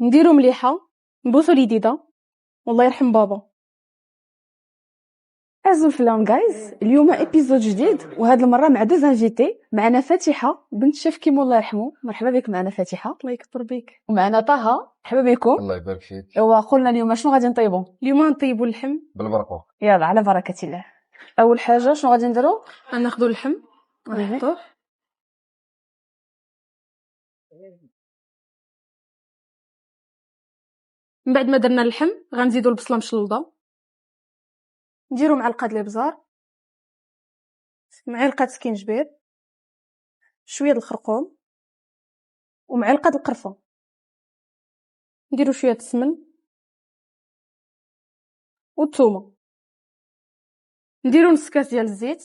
نديرو مليحه، نبوسو اليديده، والله يرحم بابا. ازو الفلام جايز، اليوم ابيزود جديد وهاد المره مع دوز انفيتي. معنا فاتحه بنت شيف كيمو الله يرحمه، مرحبا بك معنا فاتحه. الله يكبر بك. ومعنا طه، مرحبا بكم. الله يبارك فيك. وقلنا اليوم شنو غادي نطيبوا؟ اليوم نطيبوا اللحم بالبرقوق. يلا على بركه الله. اول حاجه شنو غادي نديروا؟ غناخذوا اللحم ونحطوه. من بعد ما درنا اللحم غنزيدوا البصله مشلوضه، نديروا معلقه ديال الابزار، معلقه سكينجبير، شويه د الخرقوم، ومعلقه د القرفه. نديروا شويه السمن والثومه، نديروا نص كاس ديال الزيت.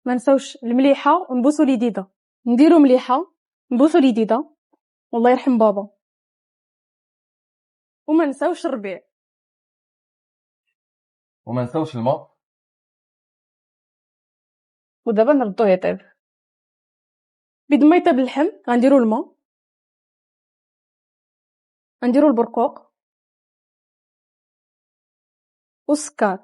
ما نساوش المليحه ونبوسوا اليديده. نديروا مليحه نبوسوا اليديده، والله يرحم بابا. وما نساوش الربيع، وما نساوش الماء. ودابا نردوه يطيب. بيد ما يطيب اللحم غنديروا الماء، غنديروا البرقوق والسكر،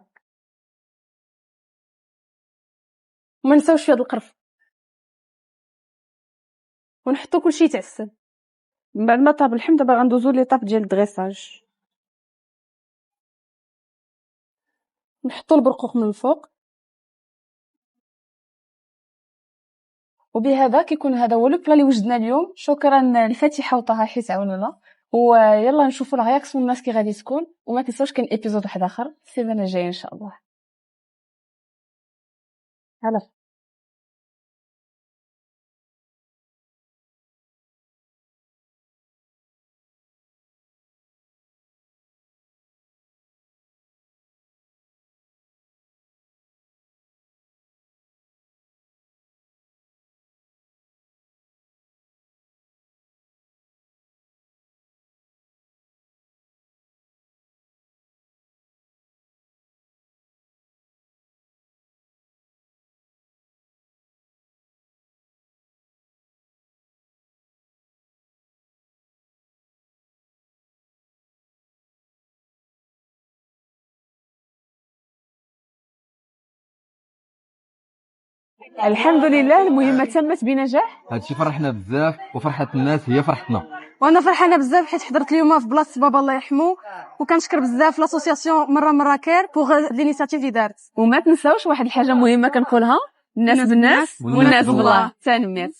وما نساوش فيه القرف، ونحطوا كلشي يتعسل. من بعد ما طاب اللحم دابا غندوزو ليطاب ديال الدغيساج. نحطوا البرقوق من الفوق. وبهذا كيكون هذا هو لو بلا اللي وجدنا اليوم. شكرا لفاتحه وطه حيت عاونونا، ويلا نشوفوا الرياكسيون الناس كي غادي تكون. وما تنساوش كاين ايبيزود واحد اخر السيمانه الجايه ان شاء الله. هلا الحمد لله، المهمه تمت بنجاح. هادشي فرحنا بزاف، وفرحة الناس هي فرحتنا. وانا فرحانه بزاف حيت حضرت اليوم في بلاصه بابا الله يرحمه، وكنشكر بزاف لاسوسياسيون مره كير بوغ لينيسياتيف اللي دارت. وما تنساوش واحد الحاجه مهمه كنقولها، الناس بالناس والناس بالله. تنميت.